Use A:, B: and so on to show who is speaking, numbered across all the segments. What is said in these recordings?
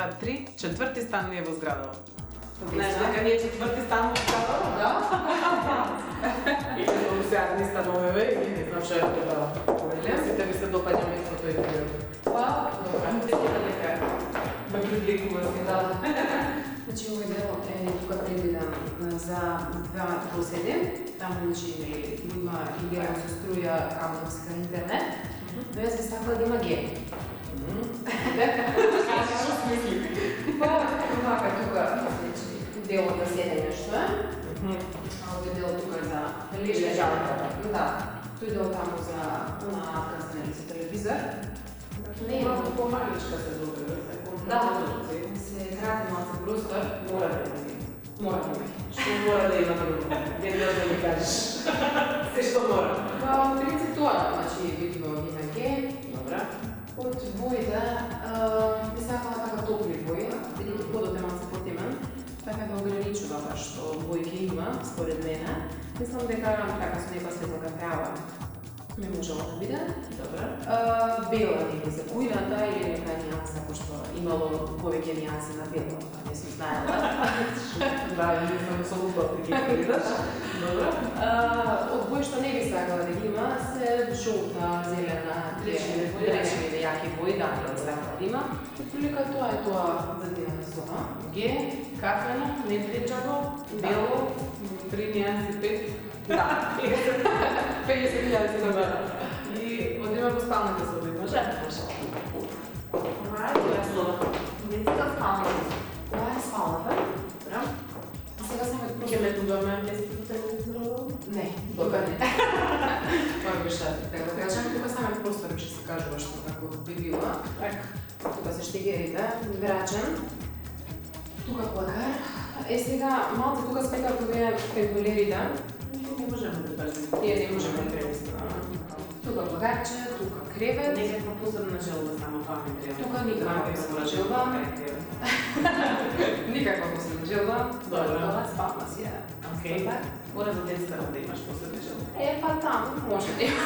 A: 2, 3, четврти стан ми е во зградава. Знаеш дека не е четврти стан во зградава?
B: Да.
A: И многу се адни становеве и не знам што е тоа. Сите ми се допаѓа местото и зградава.
B: Па,
A: дека ме привлекува се.
B: да. Значи, овој дел е тука предвиден за два проседи. Таму, значи, има игра со струја, кабеловска интернет. Но јас би сакала да има геј.
A: Што смисли?
B: Па, вака тука, значи, делот за седење што е. А овој дел тука за лежањето. Да. Тој дел таму за трансмер за телевизор.
A: Не е малку помаличка се добре.
B: Да, се крати малку простор.
A: Мора да има. Што мора да има друго? Не да ми кажеш. Се што мора.
B: Па, принцип тоа, значи, видимо има геј.
A: Добра.
B: Од боите, би сакала така топли бои, бидејќи подот е малку потемен, така да ограничува баш што бои ќе има, според мене. Мислам дека така со некоја светла трава не можела да биде.
A: Добра.
B: Бела или за кујната или нека нијанса, пошто имало повеќе нијанси на бело, не сум знаела.
A: Да, не знам со лупав да ги видиш. Добра.
B: Од бои што не би сакала да ги има се жолта, зелена, трешни јаки бои, да, не би сакала да има. Отприлика тоа е тоа за дневна соба.
A: Ге, кафено, небриджаво, бело, 3 нијанси 5.
B: Да, 50.000 на бара.
A: И одиме во спалната соба, може?
B: Може.
A: Това е тоа соба.
B: Детска спална. Ова е спалната.
A: Добра.
B: Сега само
A: Ќе ме будаме местото телевизорот?
B: Не, добро не. Тоа беше, така да кажам, тука самиот простор ќе се кажува што како би било. Тука се штегерите, врачен. Тука плакар. Сега, малце тука спека кога пентолерите.
A: Не можеме да кажем.
B: Ние не можеме да премислиме. Тука плакарче, тука кревет.
A: Некаква посебна желба само тоа ми треба.
B: Тука никаква посебна желба. Никаква посебна желба. Добро. Спална си е.
A: Окей. Мора за детска да имаш посебна желба.
B: Па таму може да има.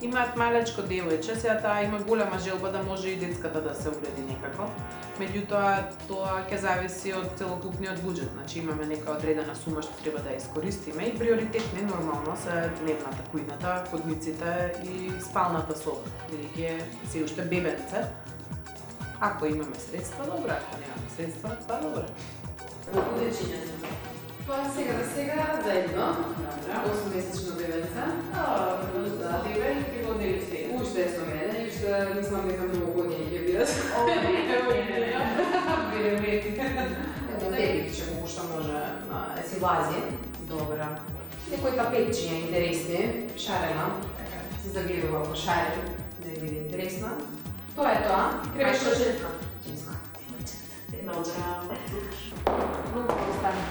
A: Имаат малечко девојче, сега таа има голема желба да може и детската да се уреди некако. Меѓутоа, тоа ќе зависи од целокупниот буџет. Значи имаме нека одредена сума што треба да ја искористиме и приоритетни нормално се дневната кујната, ходниците и спалната соба, бидејќи се уште бебенце. Ако имаме средства, добро, ако немаме средства, па добро.
B: Колку дечиња се? Тоа сега за сега заедно. 8-месечно бебенце.
A: Да, тебе и ти години си.
B: Уште е со мене, и уште мислам дека многу години ќе бидат. Едно тепикче што може да се лази.
A: Добра.
B: Некои тапетчиња интересни, шарена, се загледува во шарен, да биде интересна. Тоа е тоа.
A: Кревешко женска.
B: Женска.
A: Добра.
B: Многу остане.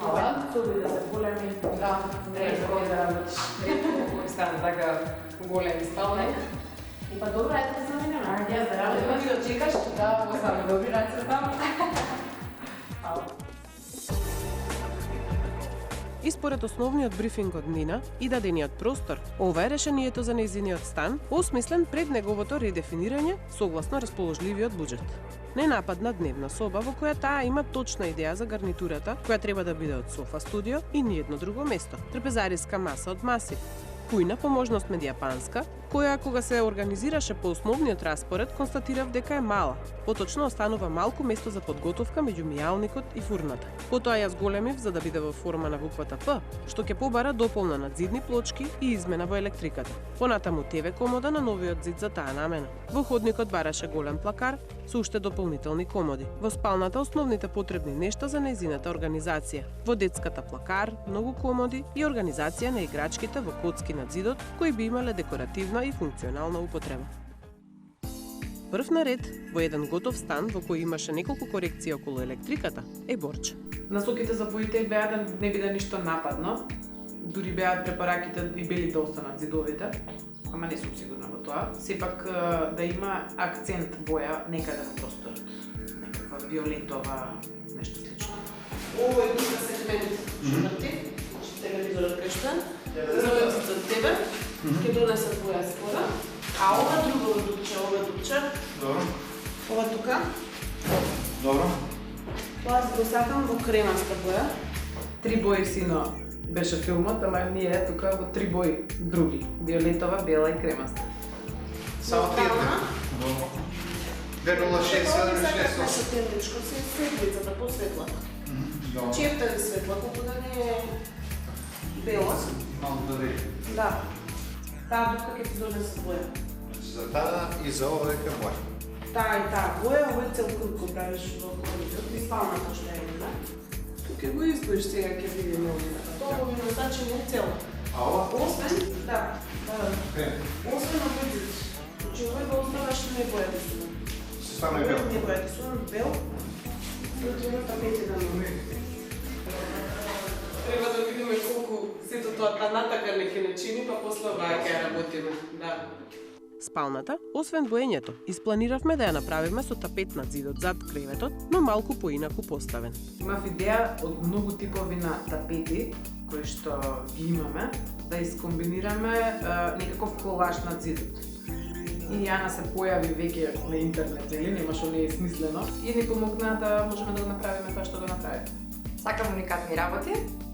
A: Ова, соби да се големи.
B: Да, ретко да работиш. Ретко стане така голем спалник.
A: И па добро, ето да заменеме. Јас да работам.
B: Ема ти да чекаш, да, остане добри раце таму.
C: И според основниот брифинг од Нина и дадениот простор, ова е решението за нејзиниот стан, осмислен пред неговото редефинирање согласно расположливиот буџет. Не нападна дневна соба во која таа има точна идеја за гарнитурата, која треба да биде од софа студио и ниедно друго место. Трпезариска маса од масив. Кујна по можност медијапанска, која кога се организираше по основниот распоред, констатирав дека е мала. Поточно останува малку место за подготовка меѓу мијалникот и фурната. Потоа ја зголемив за да биде во форма на буквата П, што ќе побара дополна на зидни плочки и измена во електриката. Понатаму ТВ комода на новиот зид за таа намена. Во ходникот бараше голем плакар со уште дополнителни комоди. Во спалната основните потребни нешта за нејзината организација. Во детската плакар, многу комоди и организација на играчките во коцки над зидот, кои би имале декоративна и функционална употреба. Прв на ред, во еден готов стан во кој имаше неколку корекции околу електриката, е Борче.
A: Насоките за боите беа да не биде ништо нападно. Дури беа препараките и бели да останат зидовите, ама не сум сигурна во тоа. Сепак да има акцент боја некаде на просторот. Некаква виолетова, нешто слично. Овој тука сегмент штрти, телевизорот крештен, зовем се за тебе, ќе донесам твоја спора. А ова друго дупче,
D: Добро.
A: тука.
D: Добро.
A: Тоа го сакам во кремаста боја. 3 бои сино беше филмот, ама ние тука во 3 бои други. Виолетова, бела и кремаста.
D: Само тие. Добро. 20676.
C: Со тендичко се светлицата посветла. Чепта ли светла, колку да не е бело.
D: Малку да вери.
C: Да. Таа дутка ќе ти донесе боја.
D: За таа и за ова дека боја.
C: Таа и таа боја, овој цел круг го правиш во коридор, и спалната што е, да? Тука го избоиш сега ќе видиме овој. Тоа го видиме, значи не е цел.
D: А ова?
C: Освен, да,
D: Крем.
C: освен овој зид. Значи овој го оставаш не боја да се.
D: Се стане бел.
C: Не боја да се, бел. И треба тапети да не. Треба да видиме колку сето тоа натака не ќе не чини, па после оваа ќе работиме. Да. Спалната, освен боењето, испланиравме да ја направиме со тапет на зидот зад креветот, но малку поинаку поставен.
A: Имав идеја од многу типови на тапети кои што ги имаме, да искомбинираме некаков колаж на зидот. И Јана се појави веќе на интернет, нели, немаш оние смислено, и ни помогна да можеме да го направиме тоа што го направиме.
B: Сакам уникатни работи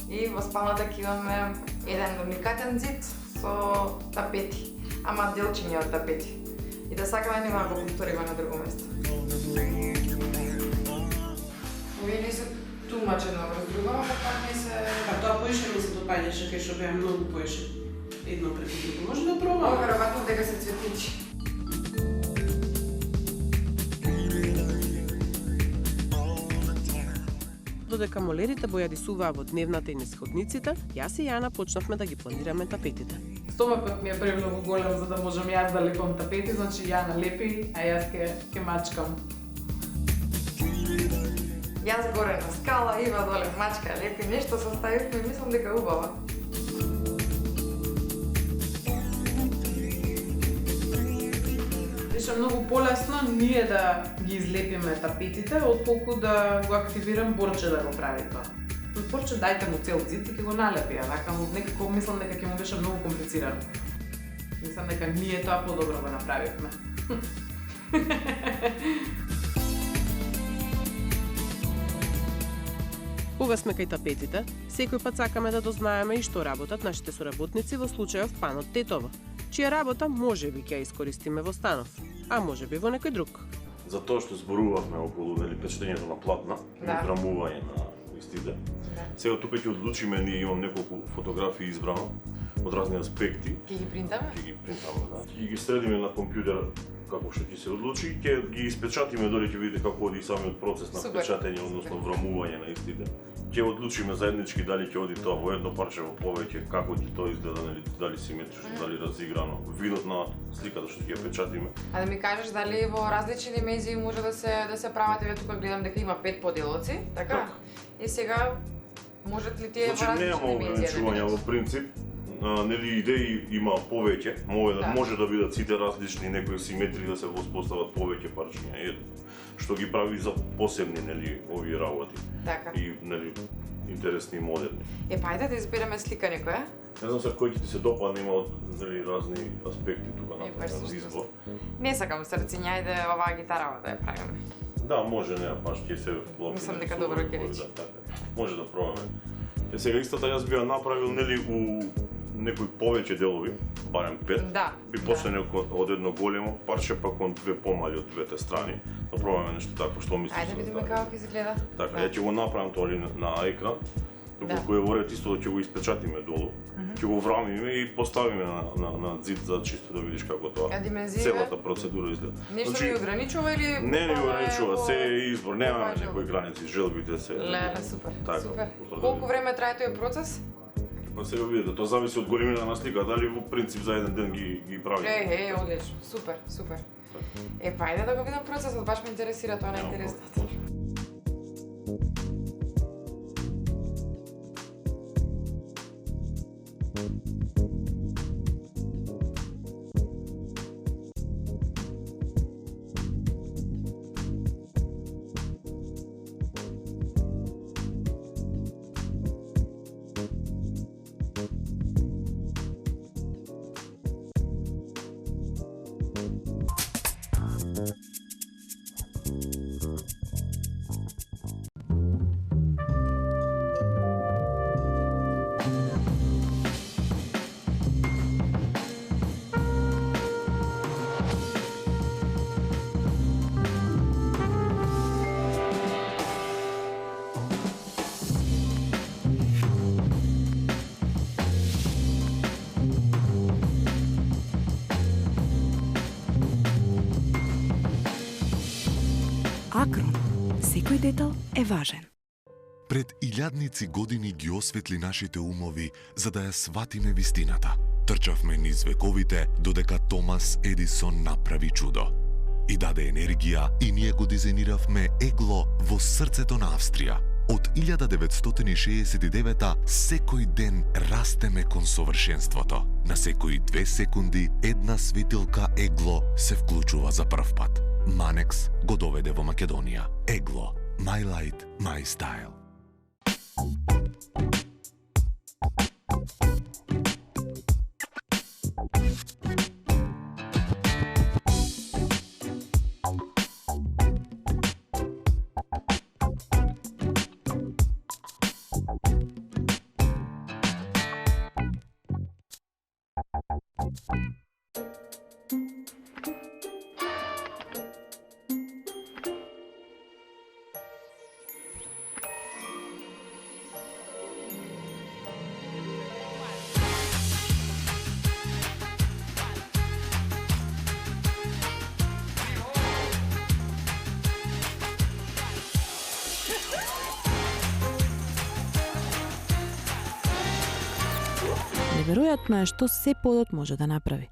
B: и во спалната ќе имаме еден уникатен зид со тапети, ама делчиња од тапети. И да сакаме нема да го повториме на друго место. Овие не се тумачено раздрugава, па пак не се...
C: А тоа поише ми се допаѓаше, кај што беа многу поише. Едно преку друго. Може да
B: Ова
C: пробам.
B: веројатно дека се цветичи.
C: Додека молерите бојадисуваа во дневната и нисходниците, јас и Јана почнавме да ги планираме тапетите.
A: Стомакот ми е премногу голем за да можам јас да лепам тапети, значи Јана лепи, а јас ќе мачкам.
B: Јас горе на скала, Ива доле мачка, лепи нешто составивме и мислам дека е убава.
A: Беше многу полесно ние да ги излепиме тапетите, отколку да го активирам Борче да го прави тоа. Борче дајте му цел зид и ќе го налепи, а вака му некако мислам дека ќе му беше многу комплицирано. Мислам дека ние тоа подобро го направивме.
C: Кога сме кај тапетите, секој пат сакаме да дознаеме и што работат нашите соработници во случајов Панот Тетово, чија работа може би ќе ја искористиме во станов, а може би во некој друг.
E: За тоа што зборувавме околу печатењето на платна,
B: Да.
E: грамување на истите. Сега тука ќе одлучиме, ние имам неколку фотографии избрано од разни аспекти.
B: Ќе ги принтаме?
E: Ќе ги принтаме, да. Ќе ги средиме на компјутер како што ќе се одлучи, ќе ги испечатиме, дали ќе видите како оди самиот процес на
B: Супер.
E: печатење, односно врамување на истите. Ќе одлучиме заеднички дали ќе оди тоа во едно парче во повеќе, како ќе тоа изгледа, дали симетрично, дали разиграно, видот на сликата што ќе ја печатиме.
B: А да ми кажеш дали во различни dimenzии може да се прават, еве тука гледам дека има 5 поделоци, така?
E: Така.
B: И сега можат ли тие во
E: Значи
B: различни
E: нема
B: dimenzии
E: ограничувања во принцип. Нели идеи има повеќе,
B: Да.
E: може да бидат сите различни, некои симетрии да се воспостават повеќе парчиња, што ги прави за посебни нели овие работи
B: Така.
E: и нели интересни и модерни.
B: Па ајде да избереме слика некоја.
E: Не знам се кој ќе ти се допадне, има нели разни аспекти тука
B: Баш
E: направено
B: сушто.
E: избор.
B: Не сакам срциња, ајде оваа гитарава да ја правиме.
E: Да, може, не, баш ќе се вклопи.
B: Мислам
E: нели,
B: дека
E: со
B: добро
E: овој
B: ќе
E: бој,
B: рече.
E: да, така. Може да пробаме. Сега истата јас би ја направил нели у некои повеќе делови, барем 5.
B: Да.
E: Би почнеме од едно големо парче, па кон две помали од двете страни. Да пробаме нешто такво, што мислиш?
B: Ајде
E: за
B: видиме
E: тоа?
B: како ќе изгледа.
E: Така, ја ќе го направам тоа на екран. Доколку е во ред, исто ќе го испечатиме долу. Ќе го врамиме и поставиме на зид за чисто да видиш како тоа.
B: А димензиите?
E: Целата процедура изгледа.
B: Нешто ни ограничува или
E: Не ни
B: буквално е
E: ограничува,
B: во-
E: се е избор, немаме
B: во
E: некои граници, желбите се.
B: Леле, супер.
E: Така,
B: Супер.
E: утре
B: Колку
E: да
B: време трае тој процес?
E: Па сега видите, тоа зависи од големина на слика, дали во принцип за еден ден ги прави.
B: Одлично. Супер, супер. Па ајде да го видам процесот, баш ме интересира тоа најинтересното.
F: детал е важен.
G: Пред илјадници години ги осветли нашите умови за да ја сватиме вистината. Трчавме низ вековите додека Томас Едисон направи чудо. И даде енергија и ние го дизајниравме егло во срцето на Австрија. Од 1969 секој ден растеме кон совршенството. На секои 2 секунди една светилка егло се вклучува за прв пат. Манекс го доведе во Македонија. Егло. My light, my style.
F: Неверојатно е што се подот може да направи.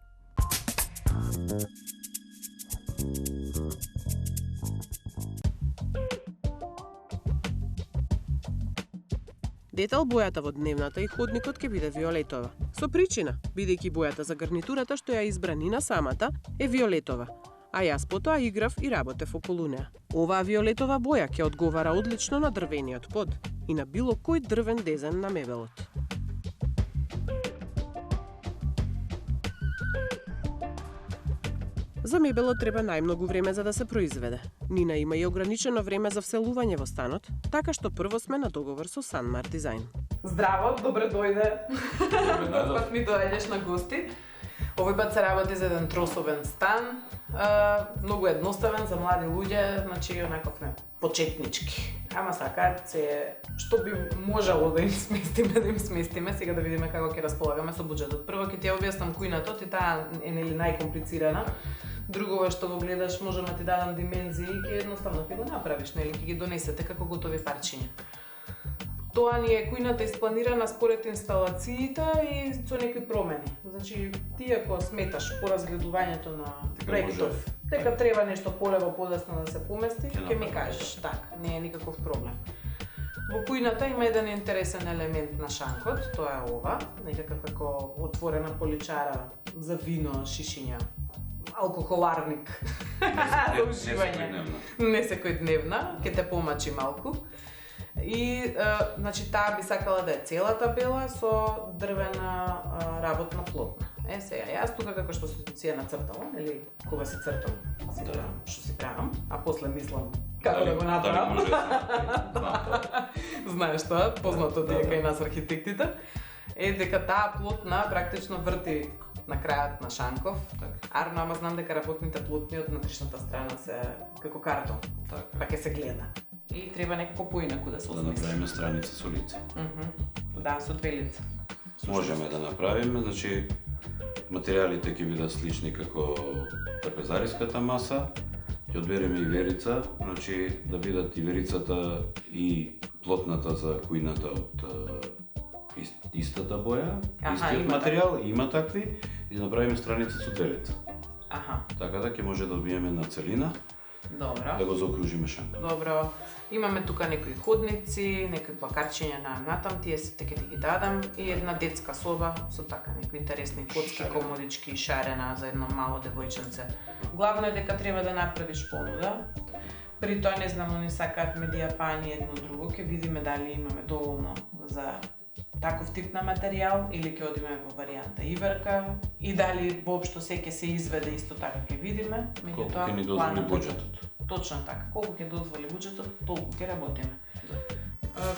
C: Детал бојата во дневната и ходникот ќе биде виолетова. Со причина, бидејќи бојата за гарнитурата што ја избра Нина самата е виолетова, а јас потоа играв и работев околу неа. Оваа виолетова боја ќе одговара одлично на дрвениот под и на било кој дрвен дезен на мебелот. За мебелот треба најмногу време за да се произведе. Нина има и ограничено време за вселување во станот, така што прво сме на договор со Санмар Дизајн.
A: Здраво, добре дојде. Пак ми доаѓаш на гости. Овој пат се работи за еден тросовен стан, многу едноставен за млади луѓе, значи онаков не почетнички. Ама сакаат се што би можело да им сместиме, сега да видиме како ќе располагаме со буџетот. Прво ќе ти ја објаснам кујнато, ти таа е нели најкомплицирана. Друго што го гледаш, можам да ти дадам димензии и ќе едноставно ќе го направиш, нели ќе ги донесете како готови парчиња. Тоа ни е кујната испланирана според инсталациите и со некои промени. Значи, ти ако сметаш по разгледувањето на проектов, дека треба нешто полево подесно да се помести, ќе ми кажеш, така, не е никаков проблем. Во кујната има еден интересен елемент на шанкот, тоа е ова, некака како отворена поличара за вино, шишиња, алкохоларник за уживање. Не секој дневна, ќе те помачи малку. И, значи, таа би сакала да е целата бела со дрвена работна плотна. Сега, јас тука како што си ја нацртала, или кога си цртам, си правам што си правам, а после мислам како да го направам. Знаеш тоа, познато ти е кај нас архитектите. Дека таа плотна практично врти на крајот на шанков. Арно, ама знам дека работните плотни од натришната страна се како картон, па ќе се гледа. И треба некако поинаку да се осмисли.
H: Да направиме страница со лице.
A: Да, со 2 лица.
H: Можеме да направиме, значи материјалите ќе бидат слични како трпезариската маса. Ќе одбереме и верица, значи да бидат и верицата и плотната за кујната од истата боја, истиот материјал, има такви, и направиме страница со 2 лица. Така да ќе може да одбиеме на целина.
A: Добро.
H: Да го заокружиме шанк.
A: Добро. Имаме тука некои ходници, некои плакарчиња на натам, тие сите ќе ти ги дадам и една детска соба со така некои интересни коцки, комодички, шарена за едно мало девојченце. Главно е дека треба да направиш понуда. При тоа не знам, они сакаат медијапани едно друго, ќе видиме дали имаме доволно за таков тип на материјал или ќе одиме во варијанта иверка и дали воопшто се ќе се изведе исто така ќе видиме.
H: Колку ќе ни дозволи буџетот.
A: Точно така, колку ќе дозволи буџетот, толку ќе работиме.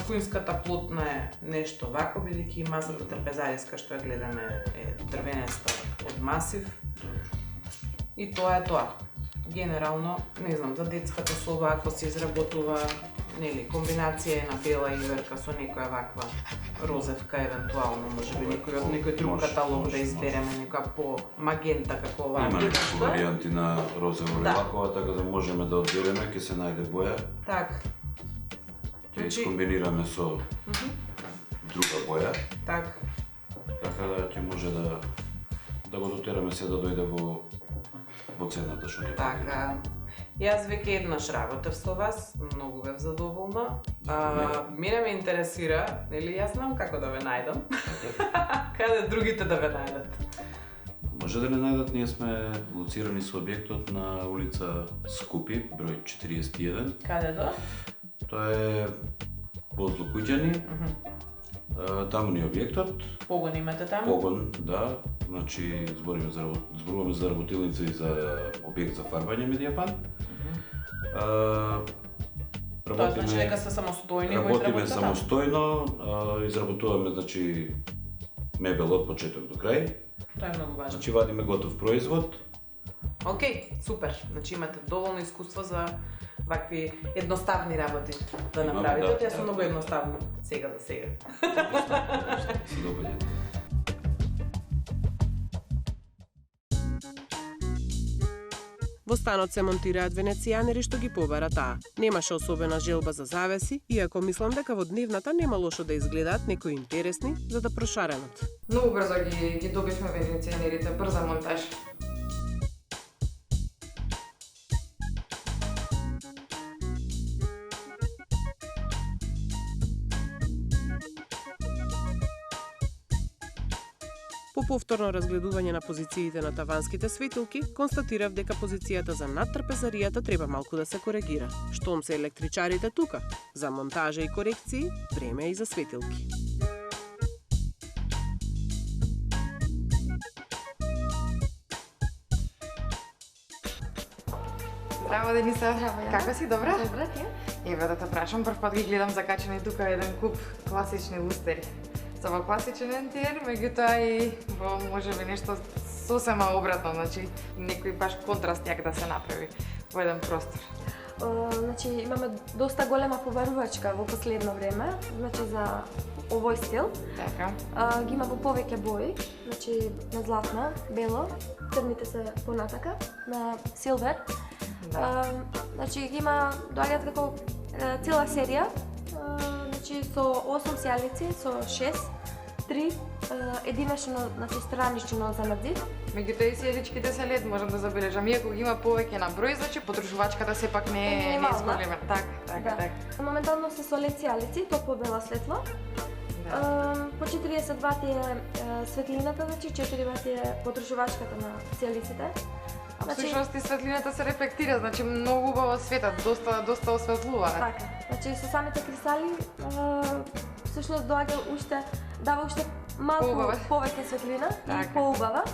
A: Куинската плотна е нешто вако, бидејќи и масата трпезариска што ја гледаме е дрвенеста од масив. И тоа е тоа. Генерално, не знам, за детската соба ако се изработува нели комбинација на бела иверка со некоја ваква розевка евентуално, можеби некој друг каталог да избереме, некоја по магента како оваа.
H: Има некои варијанти на розево или вакова, така да можеме да одбереме, ќе се најде боја.
A: Так.
H: ќе искомбинираме со друга боја,
A: Така.
H: така да ќе може да го дотераме се да дојде во цената што ни е.
A: Така. Јас веќе еднаш работев со вас, многу бев задоволна. Мене ме интересира, нели јас знам како да ве најдам. Каде другите да ве најдат?
H: Може да не најдат, ние сме лоцирани со објектот на улица Скупи, број 41.
A: Каде до?
H: Тоа е возле Куќани. Таму ни е објектот.
A: Погон имате таму?
H: Погон, да. Значи, зборуваме за работилница и за објект за фарбање Медијапан.
A: Тоа значи дека се самостојни во
H: Работиме
A: изработката?
H: самостојно, изработуваме, значи, мебел од почеток до крај.
A: Тоа е многу важно.
H: Значи, вадиме готов производ.
A: Океј, супер. Значи имате доволно искуство за вакви едноставни работи да
H: Имаме,
A: направите.
H: да,
A: Тие се многу едноставни сега за сега.
H: Се допаѓа.
C: Во станот се монтираат венецијанери што ги побара таа. Немаше особена желба за завеси, иако мислам дека во дневната нема лошо да изгледаат некои интересни за да прошаренат.
B: Многу брзо ги добивме венецијанерите, брза монтаж.
C: По повторно разгледување на позициите на таванските светилки, констатирав дека позицијата за надтрпезаријата треба малку да се коригира. Штом се електричарите тука, за монтажа и корекции, време е и за светилки.
B: Здраво, Дениса.
I: Здраво, Јана.
B: Како си, добра?
I: Добра ти?
B: Еве да те прашам, прв пат ги гледам закачени тука еден куп класични лустери. Со во класичен ентиер, меѓутоа и во можеби нешто сосема обратно, значи некој баш контраст як да се направи во еден простор.
I: Значи имаме доста голема побарувачка во последно време, значи за овој стил.
B: Така.
I: Ги има во повеќе бои, значи на златна, бело, црните се понатака, на силвер.
B: Да.
I: Значи ги има доаѓаат како цела серија, значи со 8 сјалици, со 6, 3 единашно, значи странично за надзив.
B: Меѓутоа и сијаличките се лед можам да забележам, иако ги има повеќе на број, значи потрушувачката сепак не е зголемена. Така.
I: Моментално се со лед сјалици, топло бела светло.
B: Да.
I: По 40 вати е светлината, значи 4 вати е потрушувачката на сјалиците.
B: Всушност и светлината се рефлектира, значи многу убаво светат, доста осветлува.
I: Така. Значи со самите кристали всушност дава уште малку повеќе светлина и поубава.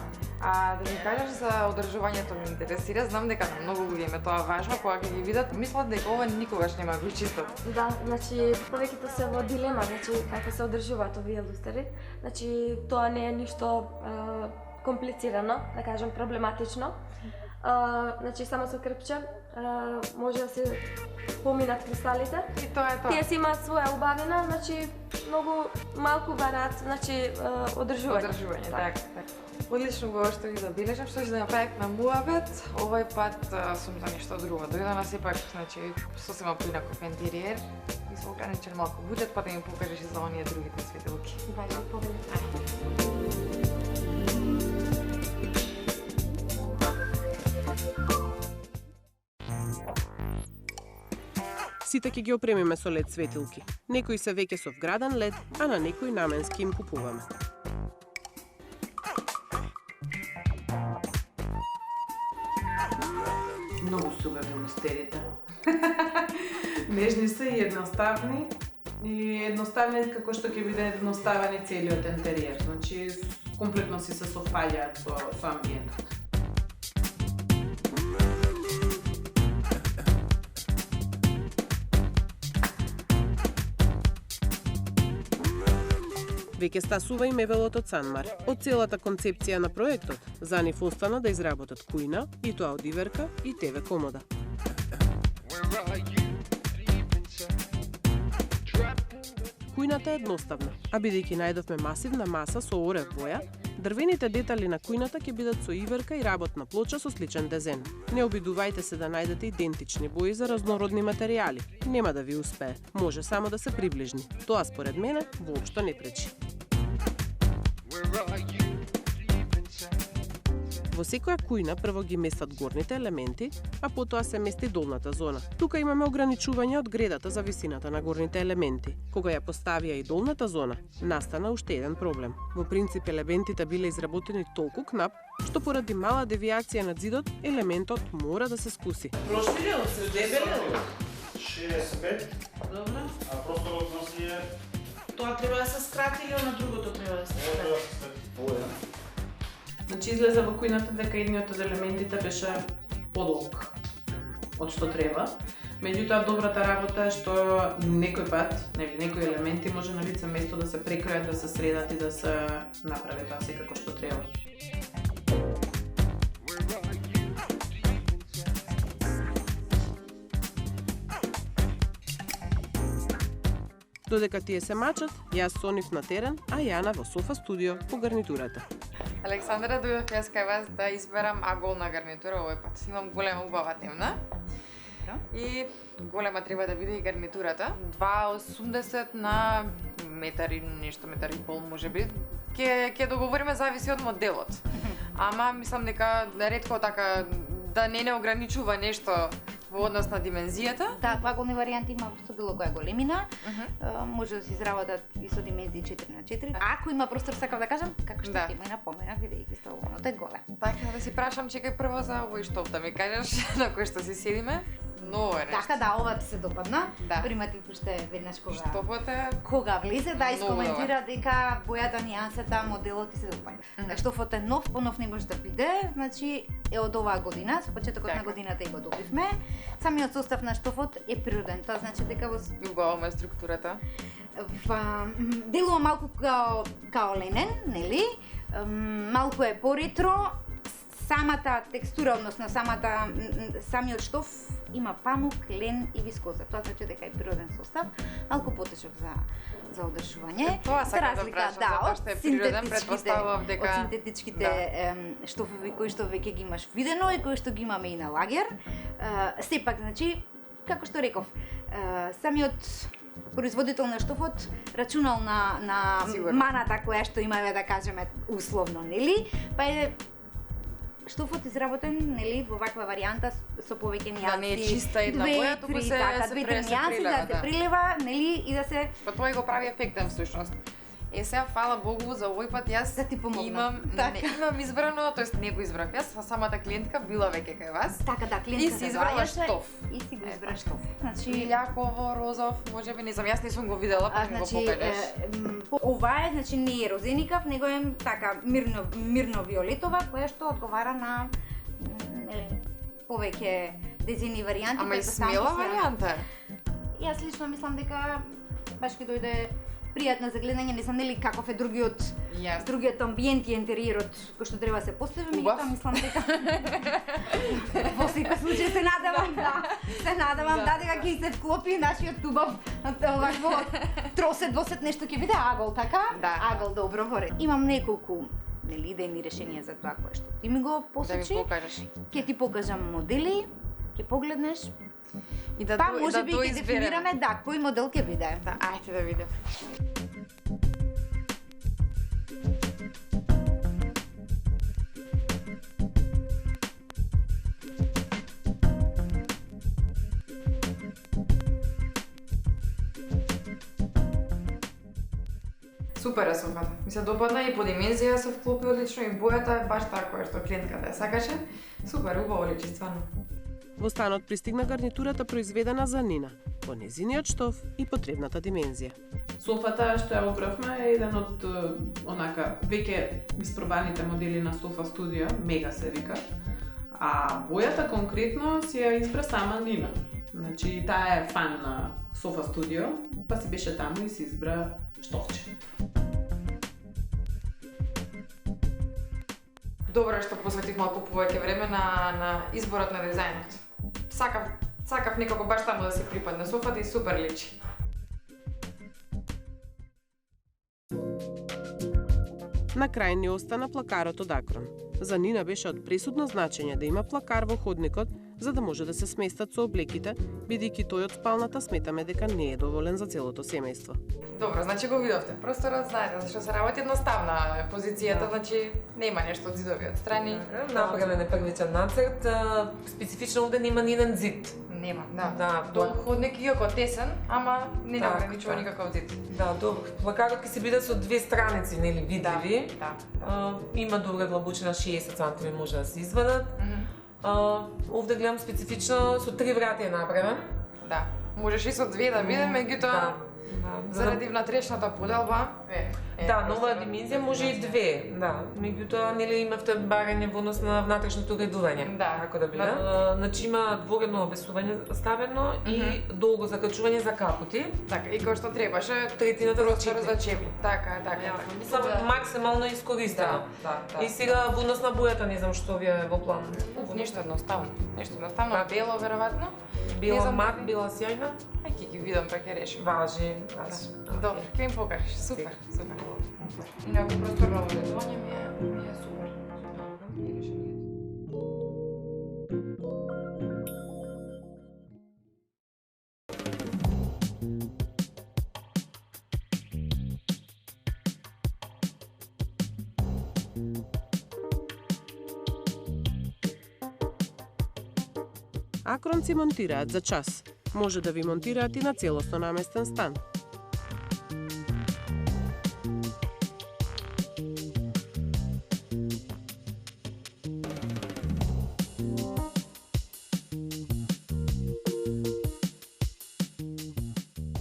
B: А да ми кажеш за одржувањето ми интересира, знам дека на многу луѓе им е тоа важно, кога ги видат, мислат дека ова никогаш нема го чистат.
I: Да, значи повеќето се во дилема, значи како се одржуваат овие лустери. Значи тоа не е ништо комплицирано, да кажам проблематично. Значи само со крпче може да се поминат кристалите.
B: И тоа е тоа.
I: Тие си имаат своја убавина, значи многу малку бараат, значи одржување.
B: Така. Одлично го што ви забележам, што ќе да направев на муабет, овој пат сум за нешто друго. Дојдена сепак, значи сосема поинаков интериер и со ограничен малку буџет, па да им покажеш и за оние другите светилки.
I: Вајде, повели.
C: Сите ќе ги опремиме со лед светилки. Некои се веќе со вграден лед, а на некои наменски им купуваме.
A: Многу се убави лустерите. Нежни се и едноставни. И едноставни како што ќе биде едноставен и целиот интериер. Значи, комплетно си се совпаѓаат со амбиентот.
C: Веќе стасува и мебелот од Санмар. Од целата концепција на проектот, за нив остана да изработат кујна, и тоа од иверка и ТВ комода. Кујната е едноставна, а бидејќи најдовме масивна маса со орев боја, Дрвените детали на кујната ќе бидат со иверка и работна плоча со сличен дезен. Не обидувајте се да најдете идентични бои за разнородни материјали. Нема да ви успее. Може само да се приближни. Тоа според мене воопшто не пречи. Во секоја кујна прво ги местат горните елементи, а потоа се мести долната зона. Тука имаме ограничување од гредата за висината на горните елементи. Кога ја поставија и долната зона, настана уште еден проблем. Во принцип елементите биле изработени толку кнап, што поради мала девијација на зидот, елементот мора да се скуси.
A: Проширил се, дебелил.
E: 65,
A: Добро.
E: а просторот носи е
A: Тоа треба да се скрати или на другото треба да се скрати?
E: ова.
A: Значи излеза во кујната дека едниот од елементите беше подолг од што треба. Меѓутоа добрата работа е што некој пат, некои елементи може на лице место да се прекројат, да се средат и да се направи тоа секако што треба.
C: Додека тие се мачат, јас сонив на терен, а Јана во софа студио по гарнитурата.
B: Александра, дојдов јас кај вас да изберам аголна гарнитура овој пат. Имам голема убава темна. И голема треба да биде и гарнитурата. 2,80 на метар и нешто, метар и пол можеби. Ќе договориме, зависи од моделот. Ама мислам дека ретко така да не ограничува нешто во однос на димензијата.
J: Да, аголни варијанти има со било која големина. Може да се изработат и со димензии 4x4. Ако има простор, сакав да кажам, како што ти му напоменав, бидејќи столовното е голем.
B: Така да си прашам, чекај прво за овој штоф да ми кажеш на кој што си седиме. Ново е нешто.
J: Така да, ова ти се допадна.
B: Да.
J: Приматив уште веднаш
B: Штофот е
J: кога влезе да искоментира дека бојата, нијансата, моделот ти се допаѓа. Штофот е нов, понов не може да биде, значи е од оваа година, со почетокот на годината и го добивме. Самиот состав на штофот е природен, тоа значи дека во
B: убава структурата.
J: Делува малку као ленен, нели? Малку е поретро. Самата текстура, односно самиот штоф има памук, лен и вискоза. Тоа значи дека е природен состав, малку потешок за одржување.
B: Тоа сакам да прашам, затоа што е природен, претпоставував дека
J: од синтетичките штофови кои што веќе ги имаш видено и кои што ги имаме и на лагер. Сепак, значи, како што реков, самиот производител на штофот рачунал на маната која што имаме, да кажеме, условно, нели? Па е штофот изработен, нели, во ваква варијанта со повеќе нијанси.
B: Да не е чиста една боја, туку се
J: прилива, да се прилива, нели, и да се
B: па тоа и го прави ефектен всушност. Сега, фала Богу, за овој пат јас
J: да ти помогнам.
B: Имам избрано, тоест не го избрав јас, самата клиентка била веќе кај вас.
J: Така да, клиентка
B: и си избрала штоф.
J: И си го избра штоф.
B: Значи илјаково, розов, можеби не знам, јас не сум го видела, па ми го покажеш.
J: Ова е, значи не е розеникав, него е така мирно виолетова, која што одговара на повеќе дизајни варијанти.
B: Ама и смела варијанта.
J: Јас лично мислам дека баш ќе дојде пријатна за гледање, не знам нели каков е другиот амбиент и интериерот кој што треба да се постави, меѓутоа мислам дека во секој случај се надевам дека ќе се вклопи нашиот убав вакво тросет, двосет нешто ќе биде агол, така?
B: Да.
J: Агол добро во ред. Имам неколку идејни решенија за тоа кое што ти ми го посочи.
B: Да ми покажеш.
J: Ќе ти покажам модели, ќе погледнеш.
B: И да
J: можеби ќе дефинираме кој модел ќе биде.
B: Да, ајде да видим. Супер е софата. Ми се допадна и по димензија се вклопи одлично и бојата е баш така која што клиентката ја сакаше. Супер, убаво личи стварно.
C: Во станот пристигна гарнитурата произведена за Нина, по незиниот штоф и потребната димензија.
A: Софата што ја обравме е еден од онака веќе испробаните модели на Софа студио, Мега се вика. А бојата конкретно си ја избра сама Нина. Значи таа е фан на Софа студио, па си беше таму и си избра штофче.
B: Добро што посветив малку повеќе време на изборот на дизајнот. Сакав некако баш таму да се припадне софата и супер личи.
C: На крај не остана плакарот од Акрон. За Нина беше од пресудно значење да има плакар во ходникот, за да може да се сместат со облеките, бидејќи тој од спалната сметаме дека не е доволен за целото семејство.
B: Добро, значи го видовте. Просторот знаете, зашто се работи едноставна позицијата, значи нема нешто од зидови отстрани.
K: Направен е првичен нацрт, специфично овде нема ни еден зид.
B: Нема, да. Тоа ходник иако тесен, ама не ограничува никаков зид.
K: Да, добро. Плакарот ќе се биде со две страници, нели, видливи.
B: Да.
K: Има добра длабочина 60 см може да се извадат. Овде гледам специфично со 3 врати е направен.
B: Да. Можеш и со 2 да биде, меѓутоа заради внатрешната поделба
K: Да, на оваа димензија може и 2, да. Меѓутоа, нели имавте барање во однос на внатрешното редување.
B: Да.
K: Како да биде. Значи има дворедно обесување ставено и долго закачување за капоти.
B: Така, и кој што требаше,
K: третината
B: за чепли. Така.
K: Мислам, максимално искористено. И сега во однос на бојата, не знам што ви е во план.
B: Нешто едноставно. Бело веројатно.
K: Бела мат, бела сјајна.
B: Ајде ќе видам па ќе решим.
K: Важи.
B: Добро, ќе им покажеш. Супер. Инаку просторно редување ми е супер.
C: Акронци монтираат за час. Може да ви монтираат и на целосно наместен стан.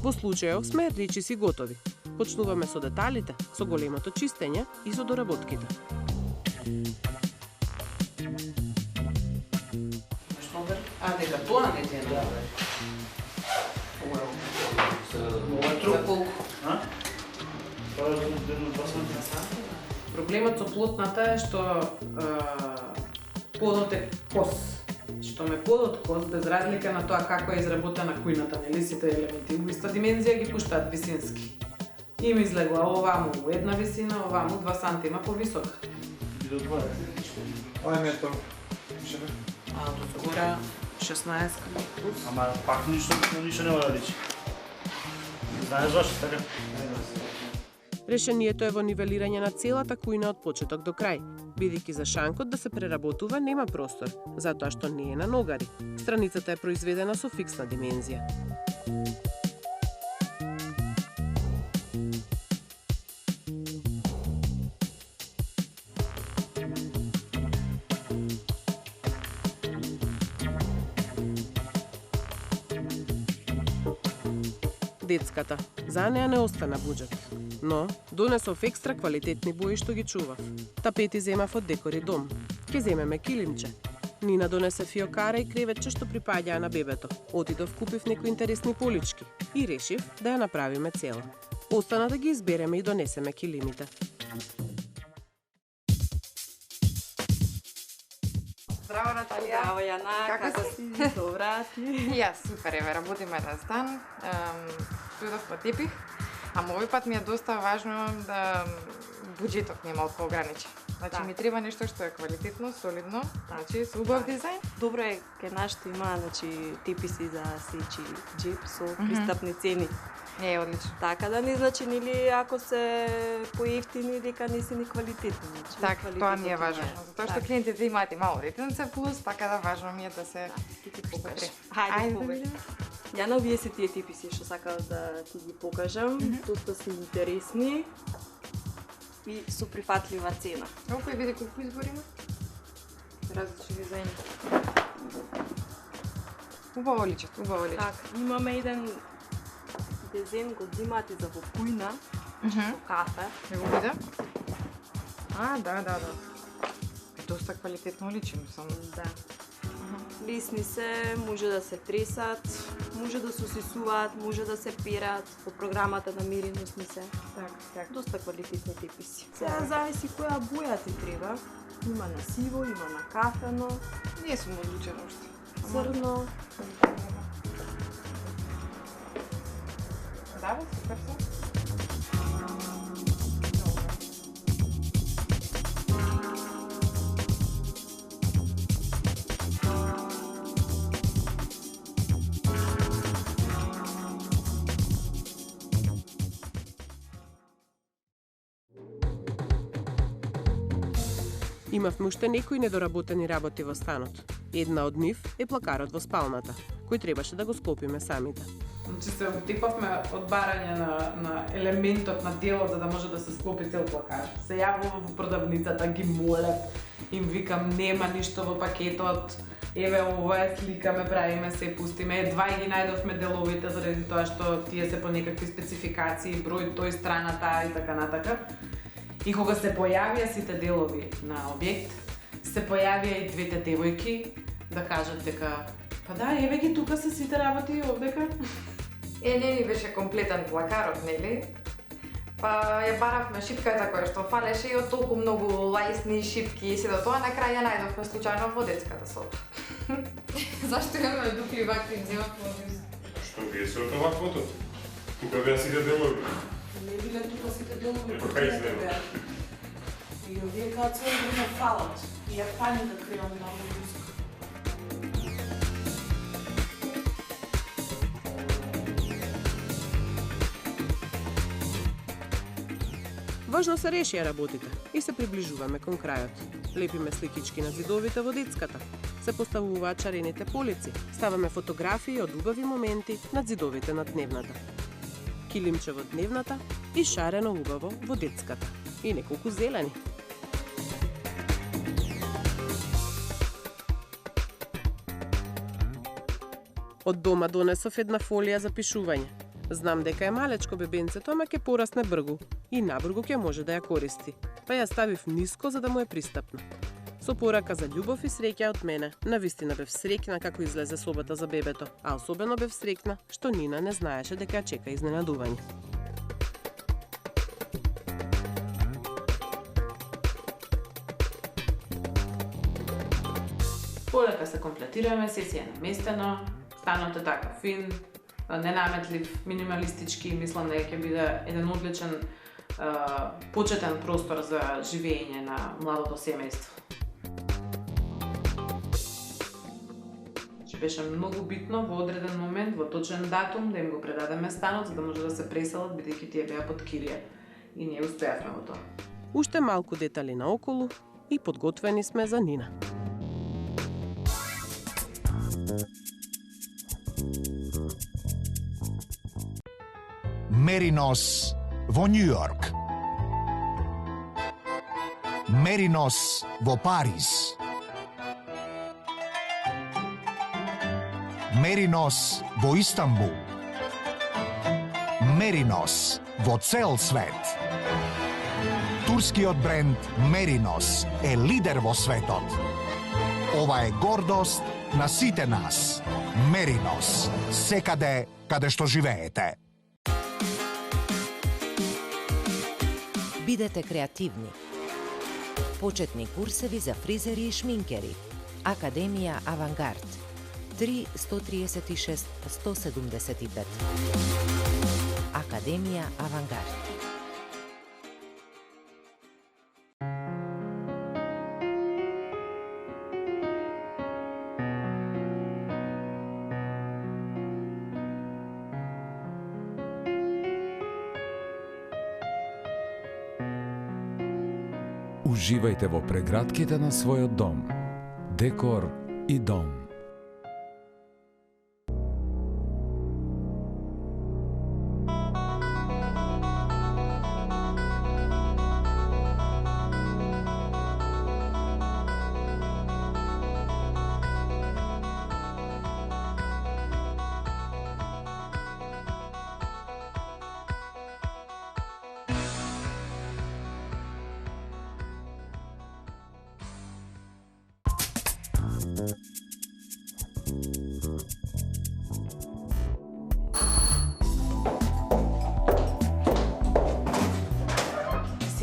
C: Во случајов сме речиси готови. Почнуваме со деталите, со големото чистење и со доработките.
A: Дека тоа не ти е направи. За колку? Проблемот со плотната е што подот е кос. Што ме подот кос, без разлика на тоа како е изработена кујната, нели сите елементи во иста димензија ги пуштаат висински. И ми излегла оваму во една висина, оваму 2 сантима повисока.
D: И до 20. Ај метар.
A: До згора 16 плюс.
L: Ама пак ништо не мора да личи. Знаеш зашто така?
C: Решението е во нивелирање на целата кујна од почеток до крај, бидејќи за шанкот да се преработува нема простор, затоа што не е на ногари. Страницата е произведена со фиксна димензија. Детската. За неа не остана буџет. Но, донесов екстра квалитетни бои што ги чував. Тапети земав од Декори дом. Ке земеме килимче. Нина донесе фиокара и креветче што припаѓаа на бебето. Отидов купив некои интересни полички и решив да ја направиме цела. Остана да ги избереме и донесеме килимите.
B: Здраво, Наталија.
M: Здраво, Јана. Како си? Добра ти?
B: Јас, супер, еве, работиме еден стан. Дојдов по тепих. Ама овој пат ми е доста важно да буџетот не малку ограничен. Значи ми треба нешто што е квалитетно, солидно, значи со убав дизајн.
M: Добро е кај нас што има, значи теписи за сечи џеп со пристапни цени.
B: Е, одлично.
M: Така да не значи нели ако се поевтини дека не се ни квалитетни, значи.
B: Така, тоа ми е важно. Затоа што клиентите имаат и мало детенце плюс, така да важно ми е да се
M: ти покажеш. Хајде покажи. Јана, вие се тие теписи што сакам да ти ги покажам. Доста се интересни и со прифатлива цена.
B: Колку види колку избор има? Различни дизајни. Убаво личат.
M: Така, имаме еден дизајн го земате за во кујна, со кафе.
B: Не го видам? Да. Доста квалитетно личи, мислам.
M: Да. Лесни се, може да се тресат, може да се сисуваат, може да се перат, по програмата на мереност ни се.
B: Так.
M: Доста квалитетни теписи. Сега зависи која боја ти треба. Има на сиво, има на кафено.
B: Не сум одлучена уште.
M: Црно.
B: Да, супер се.
C: Имавме уште некои недоработени работи во станот. Една од нив е плакарот во спалната, кој требаше да го склопиме самите.
A: Значи се обтипавме од барање на елементот на делот за да може да се склопи цел плакар. Се јавувам во продавницата, ги молев, им викам нема ништо во пакетот, еве ова е слика, ме правиме се, пустиме, едва ги најдовме деловите заради тоа што тие се по некакви спецификации, број тој страна таа и така натака. И кога се појавија сите делови на објект, се појавија и двете девојки да кажат дека па да, еве ги тука се сите работи овдека.
B: Не ни беше комплетен плакарот, нели? Па ја баравме шипката која што фалеше и од толку многу лајсни шипки и се до тоа на крај ја најдовме случајно во детската соба.
N: Зашто имаме дупли вакви земавме од
O: Што вие се од ваквото? Тука беа сите делови.
P: Не биле тука сите делови.
O: Па кај се?
P: И овие као цело време фалат. И ја паника креам на музика.
C: Важно се решија работите и се приближуваме кон крајот. Лепиме сликички на зидовите во детската. Се поставуваат шарените полици. Ставаме фотографии од убави моменти над зидовите на дневната. Килимче во дневната и шарено убаво во детската. И неколку зелени. Од дома донесов една фолија за пишување. Знам дека е малечко бебенцето, ама ќе порасне бргу и набргу ќе може да ја користи. Па ја ставив ниско за да му е пристапно. Со порака за љубов и среќа од мене, навистина бев среќна како излезе собата за бебето, а особено бев среќна што Нина не знаеше дека ја чека изненадување.
A: Полека се комплетираме, сесија наместено, станот е така фин, ненаметлив, минималистички, мислам дека ќе биде еден одличен почетен простор за живење на младото семејство. Беше многу битно во одреден момент, во точен датум, да им го предадеме станот, за да може да се преселат, бидејќи тие беа под кирија. И ние успеавме во тоа.
C: Уште малку детали наоколу и подготвени сме за Нина.
Q: Меринос во Њу Јорк. Меринос во Париз. Меринос во Истанбул. Меринос во цел свет. Турскиот бренд Меринос е лидер во светот. Ова е гордост на сите нас. Меринос, секаде каде што живеете.
R: Бидете креативни. Почетни курсеви за фризери и шминкери. Академија Авангард. 3 136 175. Академија Авангард.
S: Уживајте во прегратките на својот дом. Декор и дом.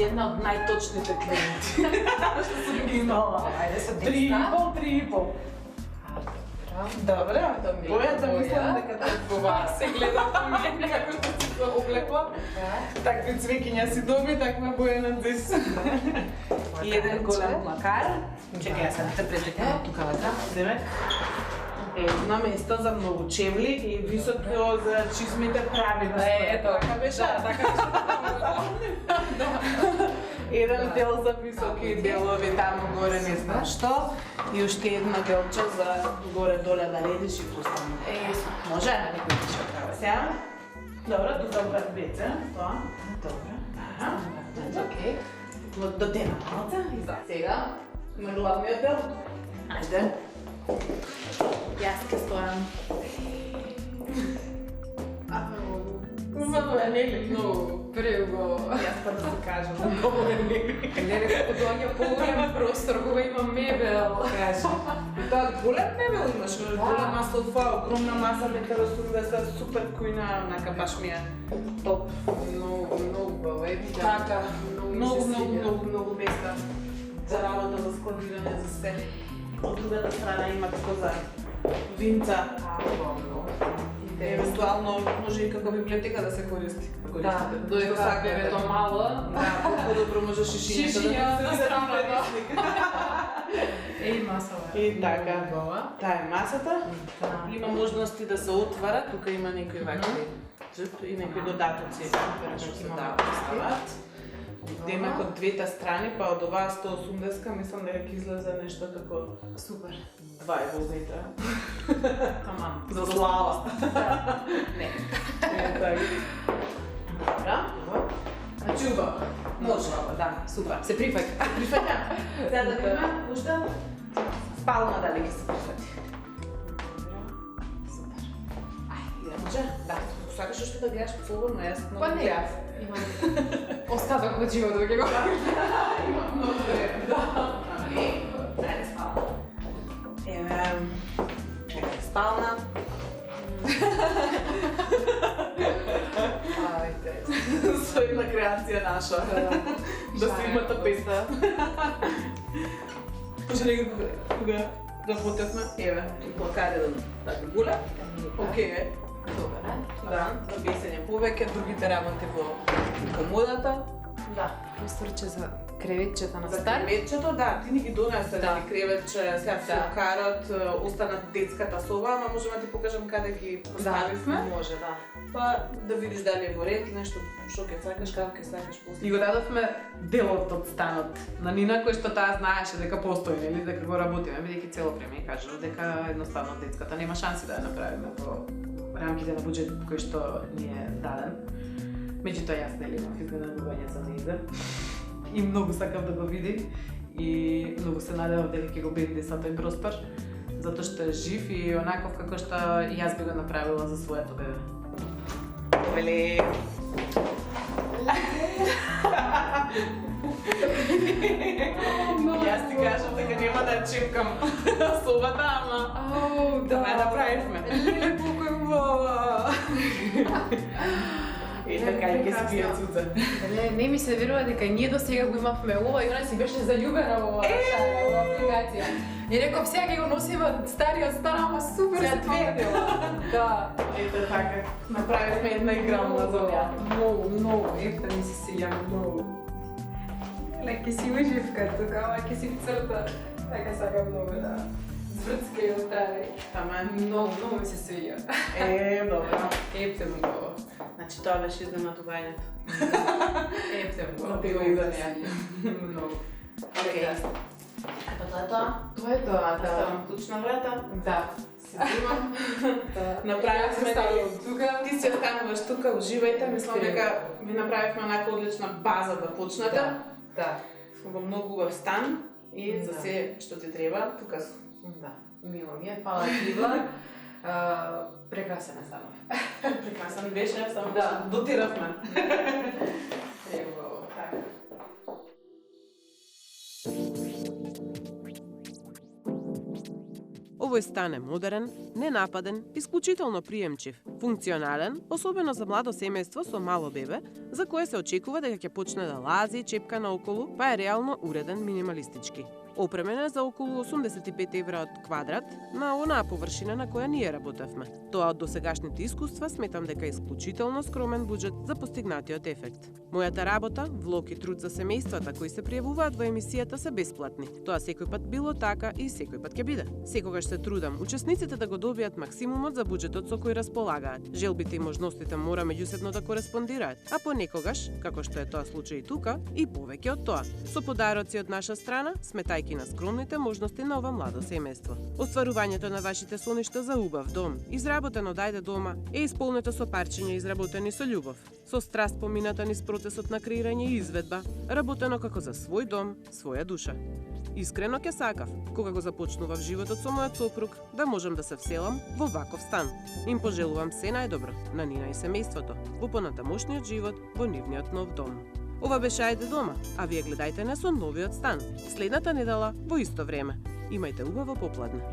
A: Една од најточните клиенти што сум ги имала.
B: Ајде се
A: 3,5. Добре, бојата мислам дека те одговара. Се гледа по мене како што си се облекла. Такви цвеќиња си доби, таква боја на дес. И еден голем плакар. Чекај, ја сега те претекам тука ватра. Демек. Едно место за многу чевли и високо за чизмите прави да стојат. Така беше. Да, така беше. еден дел за високи делови таму горе, не знам што, и уште едно делче за горе-доле да редиш и пустам. Може? Некој ќе што треба сега. Добро, тука брат беце, тоа. Добро. Окей. До тема малца и сега на главниот дел. Ајде. Јас ке стојам. Много е нели, много преуго. Јас па да се кажам, много е нели.
B: Не, како доаѓа поголем простор, кога има мебел.
A: Кажи. Да, голем мебел имаш, голема софа, огромна маса, метар 80, супер кујна, онака баш ми е топ.
B: Много баба,
A: Така, много места за работа, за складирање, за се. Од другата страна има тако за винца. Евентуално може и како библиотека да се користи.
B: Да, додека бебето мало.
A: Да, по-добро може шишињето да се страната.
B: Масава.
A: И така, таа е масата. Има можности да се отвара, тука има некои вакви и некои додатоци што се дават. Демек од двете страни, па од оваа 180, мислам дека ќе излезе нешто како
B: супер.
A: 2,5 метра.
B: Тамам.
A: За слава.
B: Не.
A: Добра. Значи убаво. Може, да, супер. Се прифаќа. Сега да видиме, уште спална дали ќе се прифати. Супер. Ајде, може? Да. Сакаш уште да гледаш слободно, јас многу гледав.
B: Имам остаток од животот ќе го.
A: Имам многу време. Да. Ајде, спална. Спална. Својна креација наша. Да се има тапета. Може некако кога работевме, еве, плакарен така гуля. Окей.
B: Добре.
A: Да, за бесење повеќе, другите работи во комодата.
B: Да, просторче за креветчета на
A: За
B: стар.
A: креветчето, да, ти ни ги донесе да креветче, сега се карат, останат детската соба, ама можеме да ти покажам каде ги поставивме.
B: Да, може, да.
A: Па да видиш дали е во ред, нешто што ќе сакаш, како ќе сакаш после. И го дадовме делот од станот на Нина, кој што таа знаеше дека постои, нели, дека го работиме, бидејќи цело време и кажа дека едноставно детската нема шанси да ја направиме во рамките на буџетот кој што ни е даден. Меѓутоа јас нели имам изненадување за нејза и многу сакав да го видим и многу се надевав дека ќе го бенди тој простор, затоа што е жив и онаков како што јас би го направила за своето бебе. Вели. Јас ти кажам дека нема да ја чепкам собата, ама да ја направивме.
B: Леле, колку е убава.
A: И така и ќе си пие цуца.
B: Не ми се верува дека ние до сега го имавме ова и она си беше заљубена во оваа апликација. И реков сега ќе го носиме стариот стар, ама супер се памтила. Да.
A: Ето така. Направивме една игрална зона.
B: Многу, епта ми се сеја многу. Леки си уживка тука, ама ќе си црта. Така сакам многу да зврцка и отрави.
A: Ама
B: многу ми се свија.
A: Добро.
B: Епте му го.
A: Значи тоа беше изненадувањето.
B: Епте му го.
A: На ти го издања.
B: Многу.
A: Окей. Ето тоа е тоа.
B: Тоа е тоа, да.
A: Ставам клуч на врата.
B: Да. Се взимам.
A: Направивме тука. Ти си остануваш тука, уживајте. Мислам дека ви направивме онака одлична база да почнете.
B: Да.
A: Во многу убав стан и за се што ти треба, тука сум.
B: Да. Мило ми е, фала ти, Влад. Прекрасен е станов.
A: Прекрасен беше, само да дотиравме.
B: Ево, така.
C: Овој стан е модерен, ненападен, исклучително приемчив, функционален, особено за младо семејство со мало бебе, за кое се очекува дека ќе почне да лази и чепка наоколу, па е реално уреден минималистички. Опремена за околу 85 евра од квадрат на онаа површина на која ние работевме. Тоа од досегашните искуства сметам дека е исклучително скромен буџет за постигнатиот ефект. Мојата работа, влог и труд за семејствата кои се пријавуваат во емисијата се бесплатни. Тоа секој пат било така и секој пат ќе биде. Секогаш се трудам учесниците да го добијат максимумот за буџетот со кој располагаат. Желбите и можностите мора меѓусебно да кореспондираат, а понекогаш, како што е тоа случај и тука, и повеќе од тоа. Со подароци од наша страна, сметајки на скромните можности на ова младо семејство. Остварувањето на вашите соништа за убав дом, изработено дајде дома, е исполнето со парчиња изработени со љубов, со страст помината низ процесот на креирање и изведба, работено како за свој дом, своја душа. Искрено ќе сакав, кога го започнував животот со мојот сопруг, да можам да се вселам во ваков стан. Им пожелувам се најдобро на нина и семејството во понатамошниот живот во нивниот нов дом. Ова беше Ајде дома, а вие гледајте не со новиот стан. Следната недела во исто време. Имајте убаво попладне.